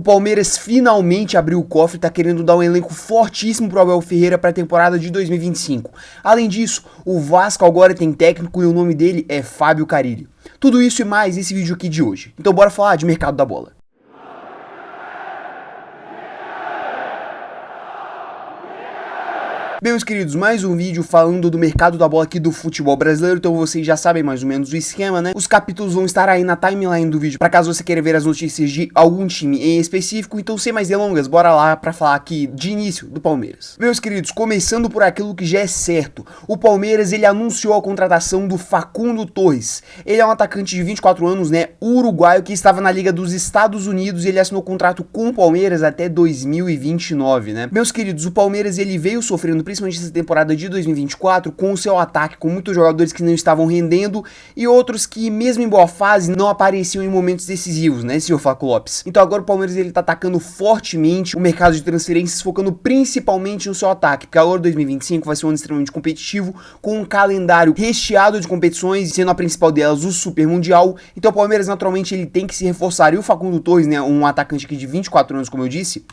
O Palmeiras finalmente abriu o cofre e tá querendo dar um elenco fortíssimo pro Abel Ferreira para a temporada de 2025. Além disso, o Vasco agora tem técnico e o nome dele é Fábio Carille. Tudo isso e mais nesse vídeo aqui de hoje. Então bora falar de mercado da bola. Bem, meus queridos, mais um vídeo falando do mercado da bola aqui do futebol brasileiro, então vocês já sabem mais ou menos o esquema, né? Os capítulos vão estar aí na timeline do vídeo, para caso você queira ver as notícias de algum time em específico, então sem mais delongas, bora lá para falar aqui de início do Palmeiras. Meus queridos, começando por aquilo que já é certo, o Palmeiras, ele anunciou a contratação do Facundo Torres. Ele é um atacante de 24 anos, né, uruguaio, que estava na Liga dos Estados Unidos e ele assinou contrato com o Palmeiras até 2029, né? Meus queridos, o Palmeiras, ele veio sofrendo principalmente essa temporada de 2024, com o seu ataque, com muitos jogadores que não estavam rendendo e outros que, mesmo em boa fase, não apareciam em momentos decisivos, né, senhor Flaco Lopes? Então agora o Palmeiras, ele tá atacando fortemente o mercado de transferências, focando principalmente no seu ataque, porque agora 2025 vai ser um ano extremamente competitivo, com um calendário recheado de competições, sendo a principal delas o Super Mundial. Então o Palmeiras, naturalmente, ele tem que se reforçar, e o Facundo Torres, né, um atacante aqui de 24 anos, como eu disse,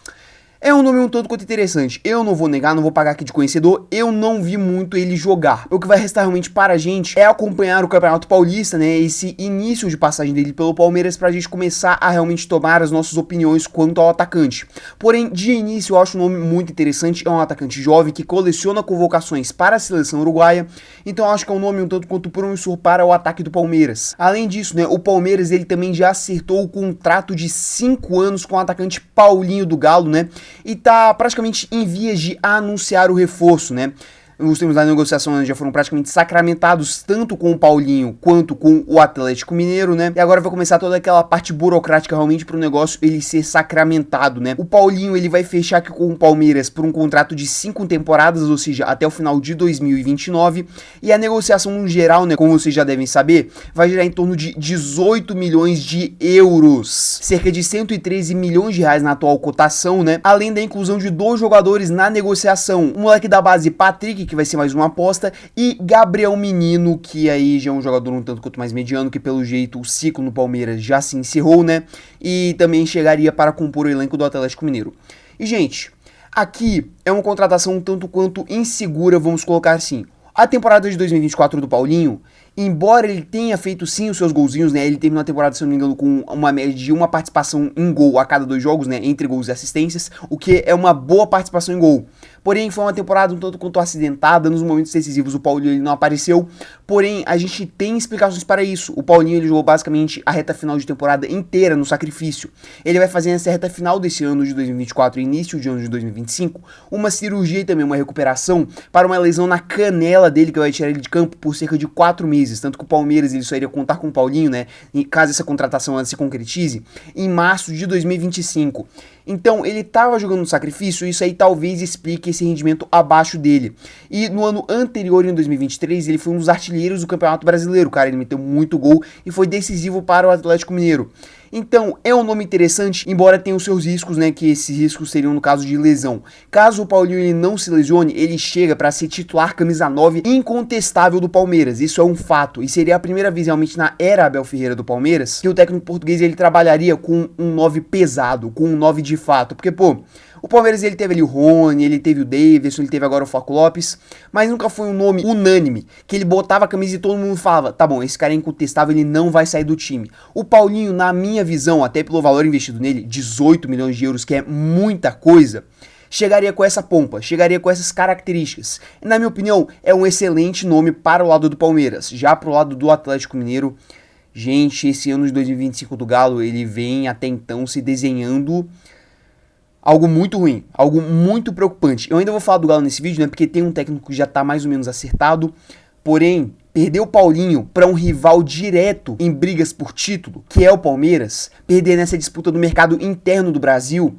é um nome um tanto quanto interessante. Eu não vou negar, não vou pagar aqui de conhecedor, eu não vi muito ele jogar. O que vai restar realmente para a gente é acompanhar o Campeonato Paulista, né, esse início de passagem dele pelo Palmeiras, pra gente começar a realmente tomar as nossas opiniões quanto ao atacante. Porém, de início eu acho um nome muito interessante, é um atacante jovem que coleciona convocações para a seleção uruguaia, então eu acho que é um nome um tanto quanto promissor para o ataque do Palmeiras. Além disso, né, o Palmeiras, ele também já acertou o contrato de 5 anos com o atacante Paulinho do Galo, né, e tá praticamente em vias de anunciar o reforço, né? Os termos da negociação já foram praticamente sacramentados, tanto com o Paulinho quanto com o Atlético Mineiro, né? E agora vai começar toda aquela parte burocrática realmente pro negócio ele ser sacramentado, né? O Paulinho, ele vai fechar aqui com o Palmeiras por um contrato de 5 temporadas, ou seja, até o final de 2029. E a negociação no geral, né, como vocês já devem saber, vai girar em torno de 18 milhões de euros. Cerca de 113 milhões de reais na atual cotação, né? Além da inclusão de 2 jogadores na negociação. O moleque da base, Patrick, que vai ser mais uma aposta, e Gabriel Menino, que aí já é um jogador um tanto quanto mais mediano, que pelo jeito o ciclo no Palmeiras já se encerrou, né, e também chegaria para compor o elenco do Atlético Mineiro. E gente, aqui é uma contratação um tanto quanto insegura, vamos colocar assim. A temporada de 2024 do Paulinho, embora ele tenha feito sim os seus golzinhos, né, ele terminou a temporada, se não me engano, com uma média de uma participação em gol a cada 2 jogos, né, entre gols e assistências, o que é uma boa participação em gol. Porém, foi uma temporada um tanto quanto acidentada, nos momentos decisivos o Paulinho, ele não apareceu, porém, a gente tem explicações para isso. O Paulinho, ele jogou basicamente a reta final de temporada inteira no sacrifício. Ele vai fazer nessa reta final desse ano de 2024 e início de ano de 2025, uma cirurgia e também uma recuperação para uma lesão na canela dele, que vai tirar ele de campo por cerca de 4 meses, tanto que o Palmeiras, ele só iria contar com o Paulinho, né, em caso essa contratação ela se concretize, em março de 2025. Então, ele estava jogando no sacrifício, e isso aí talvez explique esse rendimento abaixo dele. E no ano anterior, em 2023, ele foi um dos artilheiros do Campeonato Brasileiro, cara, ele meteu muito gol e foi decisivo para o Atlético Mineiro. Então, é um nome interessante, embora tenha os seus riscos, né, que esses riscos seriam no caso de lesão. Caso o Paulinho ele não se lesione, ele chega para ser titular camisa 9 incontestável do Palmeiras, isso é um fato, e seria a primeira vez realmente na era Abel Ferreira do Palmeiras, que o técnico português ele trabalharia com um 9 pesado, com um 9 de fato, porque pô, o Palmeiras ele teve ali o Rony, ele teve o Davidson, ele teve agora o Flaco Lopes, mas nunca foi um nome unânime, que ele botava a camisa e todo mundo falava, tá bom, esse cara é incontestável, ele não vai sair do time. O Paulinho, na minha visão, até pelo valor investido nele, 18 milhões de euros, que é muita coisa, chegaria com essa pompa, chegaria com essas características. Na minha opinião, é um excelente nome para o lado do Palmeiras. Já pro lado do Atlético Mineiro, gente, esse ano de 2025 do Galo, ele vem até então se desenhando algo muito ruim, algo muito preocupante. Eu ainda vou falar do Galo nesse vídeo, né, porque tem um técnico que já tá mais ou menos acertado, porém, perder o Paulinho para um rival direto em brigas por título, que é o Palmeiras, perder nessa disputa do mercado interno do Brasil,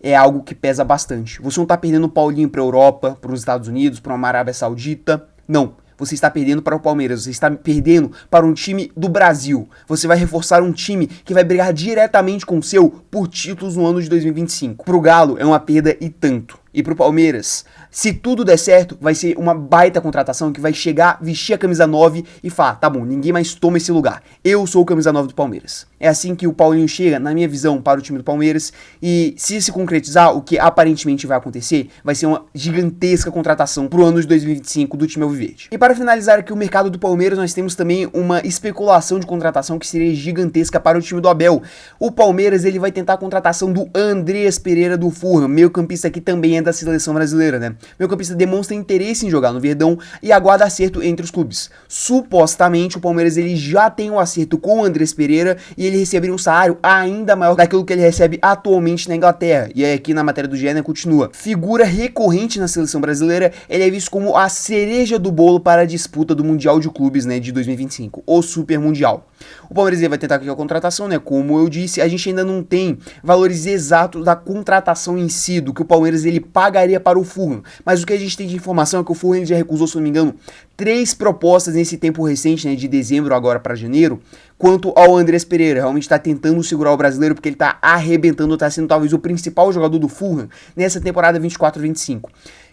é algo que pesa bastante. Você não tá perdendo o Paulinho para a Europa, para os Estados Unidos, para uma Arábia Saudita, não. Você está perdendo para o Palmeiras, você está perdendo para um time do Brasil. Você vai reforçar um time que vai brigar diretamente com o seu por títulos no ano de 2025. Pro Galo é uma perda e tanto. E pro Palmeiras, se tudo der certo, vai ser uma baita contratação que vai chegar, vestir a camisa 9 e falar, tá bom, ninguém mais toma esse lugar. Eu sou o camisa 9 do Palmeiras. É assim que o Paulinho chega, na minha visão, para o time do Palmeiras, e se se concretizar, o que aparentemente vai acontecer, vai ser uma gigantesca contratação pro ano de 2025 do time alviverde. E para finalizar aqui o mercado do Palmeiras, nós temos também uma especulação de contratação que seria gigantesca para o time do Abel. O Palmeiras, ele vai tentar a contratação do Andreas Pereira do Fulham, meio campista que também é da seleção brasileira, né? Meio campista demonstra interesse em jogar no Verdão e aguarda acerto entre os clubes. Supostamente o Palmeiras ele já tem um acerto com o Andreas Pereira e ele receberia um salário ainda maior daquilo que ele recebe atualmente na Inglaterra. E aí aqui na matéria do GE, né, continua. Figura recorrente na seleção brasileira, ele é visto como a cereja do bolo para a disputa do Mundial de Clubes, né, de 2025, o Super Mundial. O Palmeiras vai tentar aqui a contratação, né, como eu disse, a gente ainda não tem valores exatos da contratação em si, do que o Palmeiras ele pagaria para o Fulham, mas o que a gente tem de informação é que o Fulham ele já recusou, se não me engano, 3 propostas nesse tempo recente, né, de dezembro agora para janeiro, quanto ao Andreas Pereira. Realmente está tentando segurar o brasileiro porque ele está arrebentando, está sendo talvez o principal jogador do Fulham nessa temporada 24-25.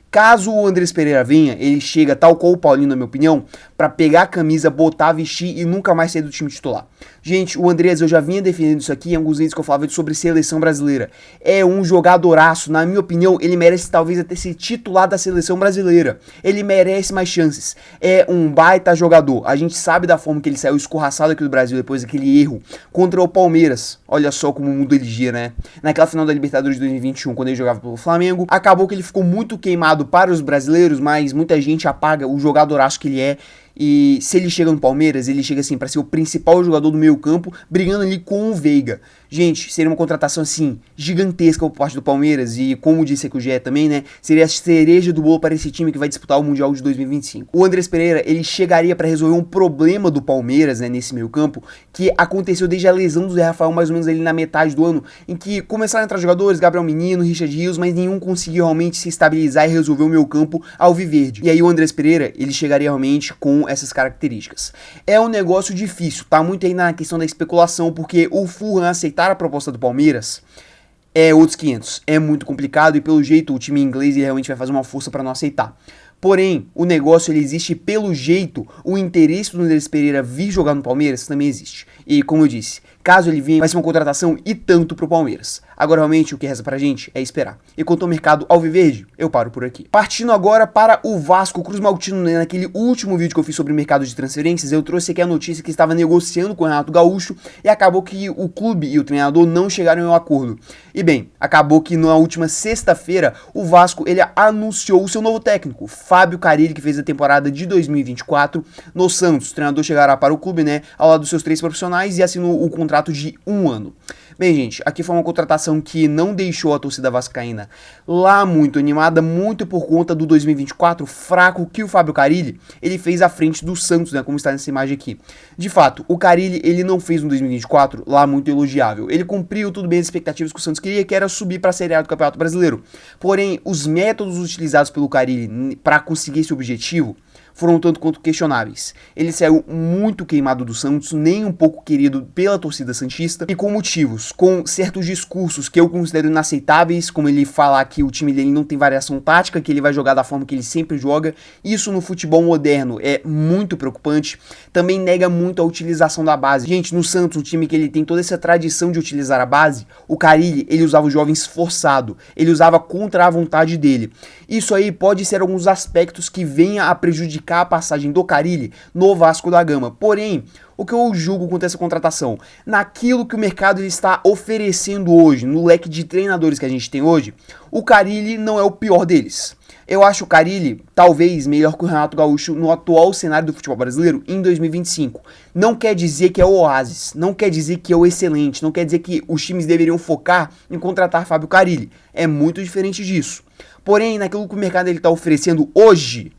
Caso o Andreas Pereira venha, ele chega, tal qual o Paulinho, na minha opinião, pra pegar a camisa, botar, vestir e nunca mais sair do time titular. Gente, o Andreas, eu já vinha defendendo isso aqui em alguns vídeos que eu falava sobre seleção brasileira. É um jogadoraço, na minha opinião, ele merece talvez até ser titular da seleção brasileira. Ele merece mais chances. É um baita jogador. A gente sabe da forma que ele saiu escorraçado aqui do Brasil depois daquele erro contra o Palmeiras. Olha só como o mundo ele gira, né? Naquela final da Libertadores de 2021, quando ele jogava pelo Flamengo, acabou que ele ficou muito queimado para os brasileiros, mas muita gente apaga o jogadoraço que ele é. E se ele chega no Palmeiras, ele chega assim para ser o principal jogador do meio campo, brigando ali com o Veiga. Gente, seria uma contratação assim, gigantesca por parte do Palmeiras e como disse aqui o GE também, né, seria a cereja do bolo para esse time que vai disputar o Mundial de 2025. O Andreas Pereira, ele chegaria para resolver um problema do Palmeiras, né, nesse meio campo, que aconteceu desde a lesão do Zé Rafael, mais ou menos ali na metade do ano, em que começaram a entrar jogadores, Gabriel Menino, Richard Rios, mas nenhum conseguiu realmente se estabilizar e resolver o meio campo alviverde. E aí o Andreas Pereira, ele chegaria realmente com essas características. É um negócio difícil, tá muito aí na questão da especulação, porque o Fulham aceitar a proposta do Palmeiras é outros 500. É muito complicado e pelo jeito o time inglês ele realmente vai fazer uma força para não aceitar. Porém, o negócio ele existe pelo jeito, o interesse do Andreas Pereira vir jogar no Palmeiras também existe. E como eu disse, caso ele venha, vai ser uma contratação e tanto pro Palmeiras. Agora realmente o que resta pra gente é esperar. E quanto ao mercado alviverde, eu paro por aqui. Partindo agora para o Vasco, o Cruz Maltino, né, naquele último vídeo que eu fiz sobre o mercado de transferências, eu trouxe aqui a notícia que estava negociando com o Renato Gaúcho e acabou que o clube e o treinador não chegaram em um acordo. E bem, acabou que na última sexta-feira o Vasco ele anunciou o seu novo técnico, Fábio Carille, que fez a temporada de 2024 no Santos. O treinador chegará para o clube, né, ao lado dos seus 3 profissionais e assinou o contrato de 1 ano. Bem, gente, aqui foi uma contratação que não deixou a torcida vascaína lá muito animada, muito por conta do 2024 fraco que o Fábio Carille, ele fez à frente do Santos, né, como está nessa imagem aqui. De fato, o Carille, ele não fez um 2024 lá muito elogiável. Ele cumpriu tudo bem as expectativas que o Santos queria, que era subir para a Série A do Campeonato Brasileiro. Porém, os métodos utilizados pelo Carille para conseguir esse objetivo foram tanto quanto questionáveis. Ele saiu muito queimado do Santos, nem um pouco querido pela torcida santista, e com motivos, com certos discursos que eu considero inaceitáveis, como ele falar que o time dele não tem variação tática, que ele vai jogar da forma que ele sempre joga. Isso no futebol moderno é muito preocupante. Também nega muito a utilização da base. Gente, no Santos, um time que ele tem toda essa tradição de utilizar a base, o Carille, ele usava os jovens forçado, ele usava contra a vontade dele. Isso aí pode ser alguns aspectos que venha a prejudicar a passagem do Carille no Vasco da Gama. Porém, o que eu julgo quanto a essa contratação? Naquilo que o mercado está oferecendo hoje, no leque de treinadores que a gente tem hoje, o Carille não é o pior deles. Eu acho o Carille, talvez, melhor que o Renato Gaúcho no atual cenário do futebol brasileiro em 2025. Não quer dizer que é o oásis, não quer dizer que é o excelente, não quer dizer que os times deveriam focar em contratar Fábio Carille. É muito diferente disso. Porém, naquilo que o mercado está oferecendo hoje,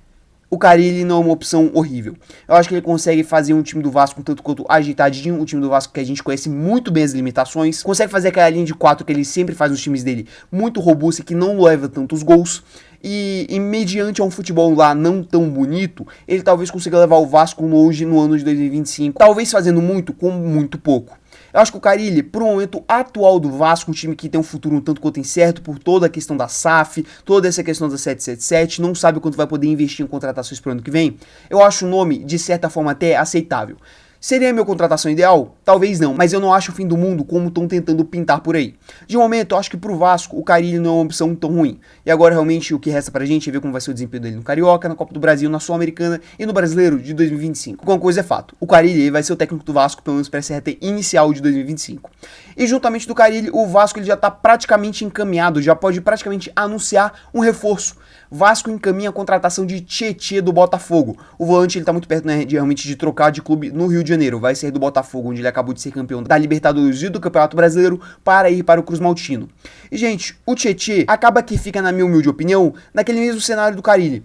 o Carille não é uma opção horrível. Eu acho que ele consegue fazer um time do Vasco um tanto quanto ajeitadinho, um time do Vasco que a gente conhece muito bem as limitações, consegue fazer aquela linha de 4 que ele sempre faz nos times dele, muito robusta e que não leva tantos gols. E mediante a um futebol lá não tão bonito, ele talvez consiga levar o Vasco longe no ano de 2025, talvez fazendo muito com muito pouco. Eu acho que o Carille, pro momento atual do Vasco, um time que tem um futuro um tanto quanto incerto por toda a questão da SAF, toda essa questão da 777, não sabe quanto vai poder investir em contratações pro ano que vem, eu acho o nome, de certa forma, até aceitável. Seria a minha contratação ideal? Talvez não, mas eu não acho o fim do mundo como estão tentando pintar por aí. De momento, eu acho que pro Vasco, o Carille não é uma opção tão ruim. E agora, realmente, o que resta pra gente é ver como vai ser o desempenho dele no Carioca, na Copa do Brasil, na Sul-Americana e no Brasileiro de 2025. Uma coisa é fato, o Carille vai ser o técnico do Vasco, pelo menos para essa reta inicial de 2025. E juntamente do Carille, o Vasco ele já tá praticamente encaminhado, já pode praticamente anunciar um reforço. Vasco encaminha a contratação de Tietê do Botafogo. O volante ele tá muito perto, né, realmente de trocar de clube no Rio de Janeiro. Vai sair do Botafogo, onde ele acabou de ser campeão da Libertadores e do Campeonato Brasileiro, para ir para o Cruz Maltino. E, gente, o Tietê acaba que fica, na minha humilde opinião, naquele mesmo cenário do Carille.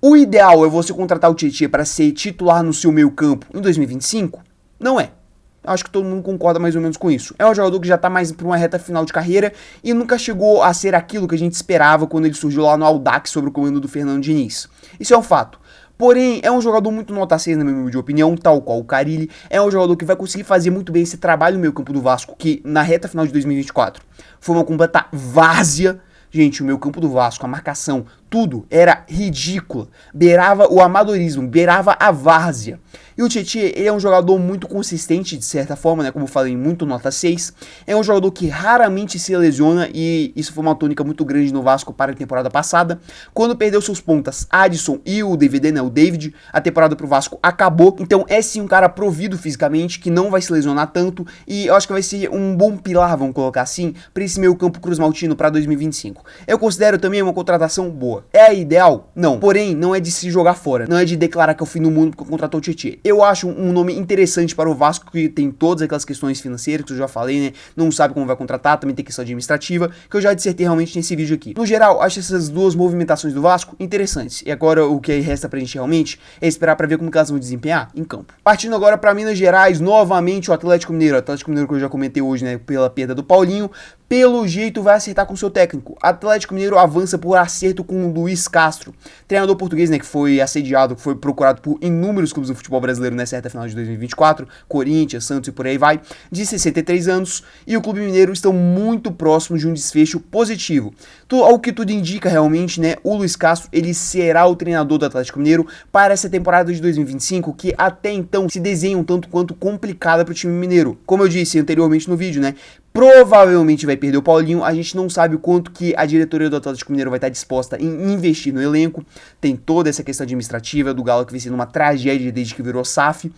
O ideal é você contratar o Tietê para ser titular no seu meio campo em 2025? Não é. Acho que todo mundo concorda mais ou menos com isso. É um jogador que já tá mais pra uma reta final de carreira e nunca chegou a ser aquilo que a gente esperava quando ele surgiu lá no Audax sob o comando do Fernando Diniz. Isso é um fato. Porém, é um jogador muito nota 6, na minha humilde opinião, tal qual o Carille. É um jogador que vai conseguir fazer muito bem esse trabalho no meio campo do Vasco, que na reta final de 2024 foi uma completa várzea. Gente, o meio campo do Vasco, a marcação, tudo era ridículo. Beirava o amadorismo, beirava a várzea. E o Tietê, ele é um jogador muito consistente, de certa forma, né? Como eu falei, muito nota 6. É um jogador que raramente se lesiona e isso foi uma tônica muito grande no Vasco para a temporada passada. Quando perdeu seus pontas, Adson e o DVD, né? O David, a temporada pro Vasco acabou. Então é sim um cara provido fisicamente, que não vai se lesionar tanto. E eu acho que vai ser um bom pilar, vamos colocar assim, para esse meio campo Cruz Maltino para 2025. Eu considero também uma contratação boa. É a ideal? Não. Porém, não é de se jogar fora. Não é de declarar que é o fim do mundo porque contratou o Tietê. Eu acho um nome interessante para o Vasco, que tem todas aquelas questões financeiras que eu já falei, né? Não sabe como vai contratar, também tem questão administrativa, que eu já dissertei realmente nesse vídeo aqui. No geral, acho essas duas movimentações do Vasco interessantes. E agora o que resta pra gente realmente é esperar para ver como que elas vão desempenhar em campo. Partindo agora para Minas Gerais, novamente o Atlético Mineiro. O Atlético Mineiro que eu já comentei hoje, né? Pela perda do Paulinho. Pelo jeito vai acertar com seu técnico. Atlético Mineiro avança por acerto com o Luiz Castro, treinador português, né, que foi assediado, que foi procurado por inúmeros clubes do futebol brasileiro nessa reta final de 2024, Corinthians, Santos e por aí vai, de 63 anos, e o clube mineiro estão muito próximos de um desfecho positivo. Ao que tudo indica realmente, né, o Luiz Castro, ele será o treinador do Atlético Mineiro para essa temporada de 2025, que até então se desenha um tanto quanto complicada para o time mineiro. Como eu disse anteriormente no vídeo, né, provavelmente vai perder o Paulinho, a gente não sabe o quanto que a diretoria do Atlético Mineiro vai estar disposta em investir no elenco, tem toda essa questão administrativa do Galo que vem sendo uma tragédia desde que virou SAF,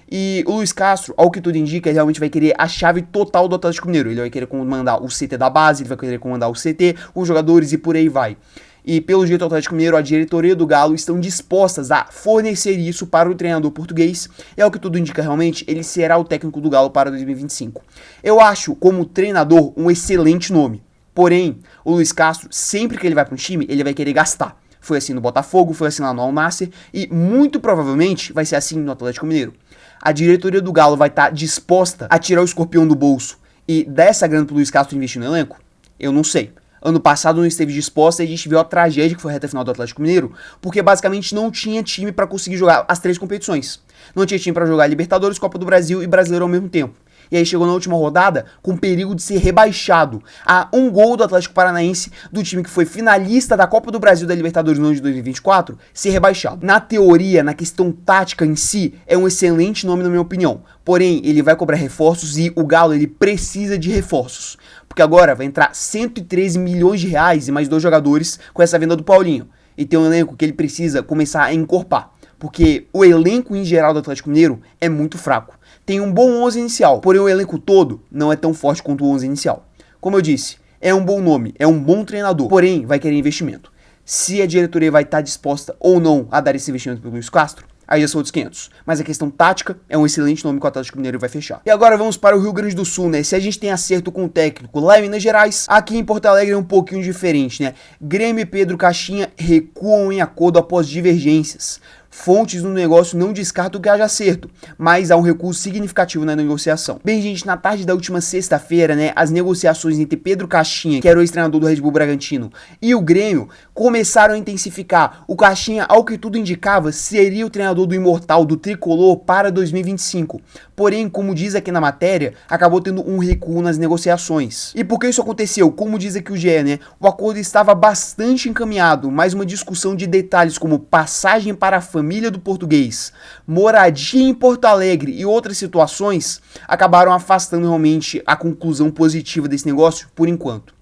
e o Luiz Castro, ao que tudo indica, ele realmente vai querer a chave total do Atlético Mineiro, ele vai querer comandar o CT da base, ele vai querer comandar o CT, os jogadores e por aí vai. E pelo jeito o Atlético Mineiro, a diretoria do Galo estão dispostas a fornecer isso para o treinador português. É o que tudo indica realmente, ele será o técnico do Galo para 2025. Eu acho, como treinador, um excelente nome. Porém, o Luiz Castro, sempre que ele vai para um time, ele vai querer gastar. Foi assim no Botafogo, foi assim lá no Al Nassr e muito provavelmente vai ser assim no Atlético Mineiro. A diretoria do Galo vai estar disposta a tirar o escorpião do bolso e dar essa grana pro Luiz Castro investir no elenco? Eu não sei. Ano passado não esteve disposta e a gente viu a tragédia que foi a reta final do Atlético Mineiro, porque basicamente não tinha time para conseguir jogar as três competições. Não tinha time para jogar Libertadores, Copa do Brasil e Brasileiro ao mesmo tempo. E aí chegou na última rodada com perigo de ser rebaixado a um gol do Atlético Paranaense, do time que foi finalista da Copa do Brasil da Libertadores no ano de 2024, ser rebaixado. Na teoria, na questão tática em si, é um excelente nome na minha opinião. Porém, ele vai cobrar reforços e o Galo ele precisa de reforços. Porque agora vai entrar 113 milhões de reais e mais 2 jogadores com essa venda do Paulinho. E tem um elenco que ele precisa começar a encorpar. Porque o elenco em geral do Atlético Mineiro é muito fraco. Tem um bom 11 inicial, porém o elenco todo não é tão forte quanto o 11 inicial. Como eu disse, é um bom nome, é um bom treinador, porém vai querer investimento. Se a diretoria vai estar disposta ou não a dar esse investimento para o Luiz Castro, aí já são outros 500. Mas a questão tática é um excelente nome que o Atlético Mineiro vai fechar. E agora vamos para o Rio Grande do Sul, né? Se a gente tem acerto com o técnico lá em Minas Gerais, aqui em Porto Alegre é um pouquinho diferente, né? Grêmio e Pedro Caixinha recuam em acordo após divergências. Fontes no negócio não descartam que haja acerto, mas há um recuo significativo na negociação. Bem, gente, na tarde da última sexta-feira, né, as negociações entre Pedro Caixinha, que era o ex-treinador do Red Bull Bragantino, e o Grêmio começaram a intensificar. O Caixinha, ao que tudo indicava, seria o treinador do Imortal, do Tricolor, para 2025. Porém, como diz aqui na matéria, acabou tendo um recuo nas negociações. E por que isso aconteceu? Como diz aqui o GE, né, o acordo estava bastante encaminhado, mas uma discussão de detalhes como passagem para a família família do português, moradia em Porto Alegre e outras situações acabaram afastando realmente a conclusão positiva desse negócio por enquanto.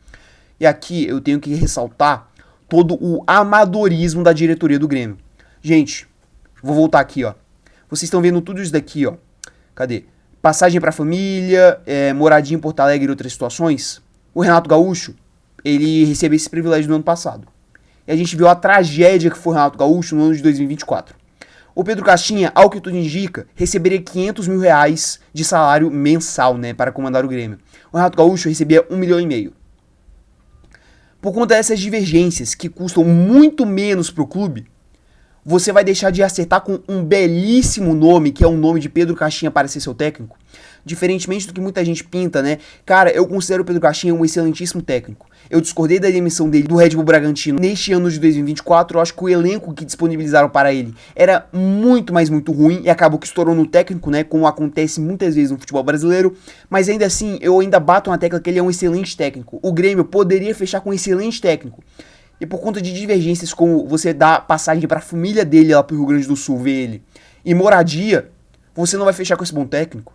E aqui eu tenho que ressaltar todo o amadorismo da diretoria do Grêmio. Gente, vou voltar aqui, ó. Vocês estão vendo tudo isso daqui, ó. Cadê? Passagem pra família, moradia em Porto Alegre e outras situações. O Renato Gaúcho, ele recebeu esse privilégio no ano passado. E a gente viu a tragédia que foi o Renato Gaúcho no ano de 2024. O Pedro Caixinha, ao que tudo indica, receberia 500 mil reais de salário mensal, né, para comandar o Grêmio. O Renato Gaúcho recebia 1,5 milhão. Por conta dessas divergências, que custam muito menos pro clube, você vai deixar de acertar com um belíssimo nome, que é o nome de Pedro Caixinha para ser seu técnico? Diferentemente do que muita gente pinta, né? Cara, eu considero o Pedro Caixinha um excelentíssimo técnico. Eu discordei da demissão dele do Red Bull Bragantino neste ano de 2024. Eu acho que o elenco que disponibilizaram para ele era muito, mas muito ruim e acabou que estourou no técnico, né? Como acontece muitas vezes no futebol brasileiro. Mas ainda assim, eu ainda bato na tecla que ele é um excelente técnico. O Grêmio poderia fechar com um excelente técnico. E por conta de divergências, como você dá passagem para a família dele lá pro Rio Grande do Sul ver ele, e moradia, você não vai fechar com esse bom técnico?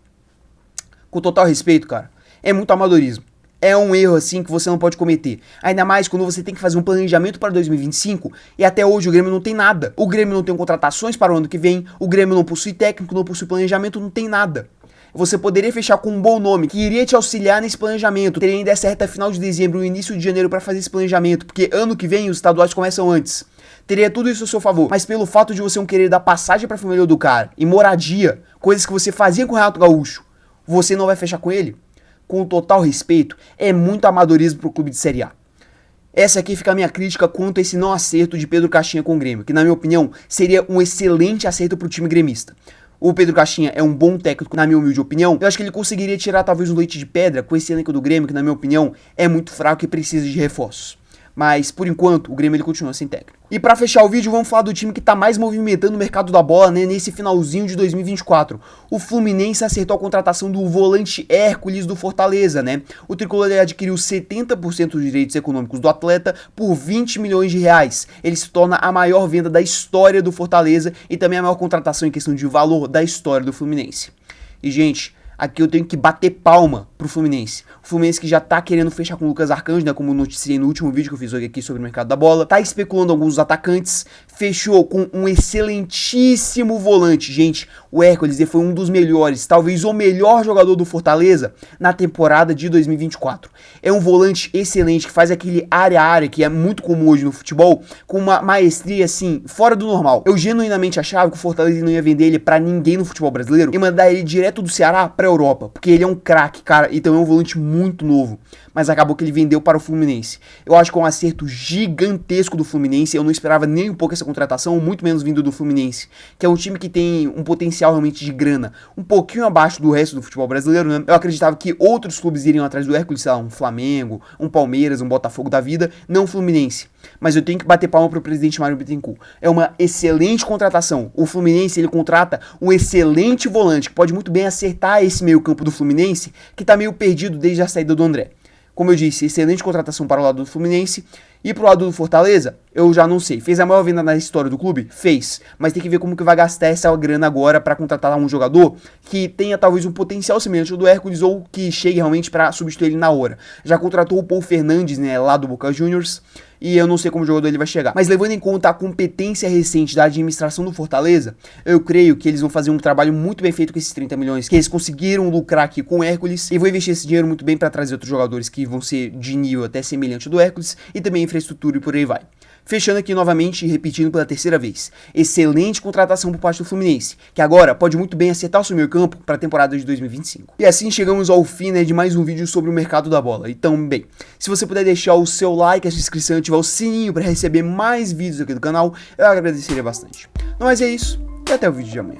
Com total respeito, cara, é muito amadorismo. É um erro, assim, que você não pode cometer. Ainda mais quando você tem que fazer um planejamento para 2025 e até hoje o Grêmio não tem nada. O Grêmio não tem contratações para o ano que vem, o Grêmio não possui técnico, não possui planejamento, não tem nada. Você poderia fechar com um bom nome que iria te auxiliar nesse planejamento. Teria ainda essa reta final de dezembro e início de janeiro para fazer esse planejamento, porque ano que vem os estaduais começam antes. Teria tudo isso a seu favor, mas pelo fato de você não querer dar passagem para a família do cara e moradia, coisas que você fazia com o Renato Gaúcho, você não vai fechar com ele? Com total respeito, é muito amadorismo pro clube de Série A. Essa aqui fica a minha crítica quanto a esse não acerto de Pedro Caixinha com o Grêmio, que na minha opinião seria um excelente acerto pro time gremista. O Pedro Caixinha é um bom técnico, na minha humilde opinião. Eu acho que ele conseguiria tirar talvez um leite de pedra com esse elenco do Grêmio, que na minha opinião é muito fraco e precisa de reforços. Mas, por enquanto, o Grêmio ele continua sem técnico. E pra fechar o vídeo, vamos falar do time que tá mais movimentando o mercado da bola, né, nesse finalzinho de 2024. O Fluminense acertou a contratação do volante Hércules do Fortaleza, né? O tricolor adquiriu 70% dos direitos econômicos do atleta por 20 milhões de reais. Ele se torna a maior venda da história do Fortaleza e também a maior contratação em questão de valor da história do Fluminense. E, gente, aqui eu tenho que bater palma pro Fluminense. O Fluminense que já tá querendo fechar com o Lucas Arcanjo, né, como eu noticiei no último vídeo que eu fiz aqui sobre o mercado da bola. Tá especulando alguns atacantes, fechou com um excelentíssimo volante. Gente, o Hércules foi um dos melhores, talvez o melhor jogador do Fortaleza na temporada de 2024. É um volante excelente, que faz aquele área a área, que é muito comum hoje no futebol, com uma maestria, assim, fora do normal. Eu genuinamente achava que o Fortaleza não ia vender ele pra ninguém no futebol brasileiro e mandar ele direto do Ceará pra Europa, porque ele é um craque, cara, e também é um volante muito novo, mas acabou que ele vendeu para o Fluminense. Eu acho que é um acerto gigantesco do Fluminense, eu não esperava nem um pouco essa contratação, muito menos vindo do Fluminense, que é um time que tem um potencial realmente de grana, um pouquinho abaixo do resto do futebol brasileiro, né? Eu acreditava que outros clubes iriam atrás do Hércules, sei lá, um Flamengo, um Palmeiras, um Botafogo da vida, não o Fluminense. Mas eu tenho que bater palma pro presidente Mário Bittencourt. É uma excelente contratação. O Fluminense, ele contrata um excelente volante, que pode muito bem acertar esse meio campo do Fluminense, que tá meio perdido desde a saída do André. Como eu disse, excelente contratação para o lado do Fluminense. E pro lado do Fortaleza, eu já não sei. Fez a maior venda na história do clube? Fez. Mas tem que ver como que vai gastar essa grana agora para contratar um jogador que tenha talvez um potencial semelhante ao do Hércules ou que chegue realmente para substituir ele na hora. Já contratou o Paul Fernandes, né, lá do Boca Juniors. E eu não sei como o jogador ele vai chegar. Mas levando em conta a competência recente da administração do Fortaleza, eu creio que eles vão fazer um trabalho muito bem feito com esses 30 milhões, que eles conseguiram lucrar aqui com o Hércules, e vão investir esse dinheiro muito bem para trazer outros jogadores que vão ser de nível até semelhante ao do Hércules, e também infraestrutura e por aí vai. Fechando aqui novamente e repetindo pela terceira vez, excelente contratação por parte do Fluminense, que agora pode muito bem acertar o seu meio campo para a temporada de 2025. E assim chegamos ao fim, né, de mais um vídeo sobre o mercado da bola. Então, bem, se você puder deixar o seu like, a sua inscrição e ativar o sininho para receber mais vídeos aqui do canal, eu agradeceria bastante. Mas é isso, e até o vídeo de amanhã.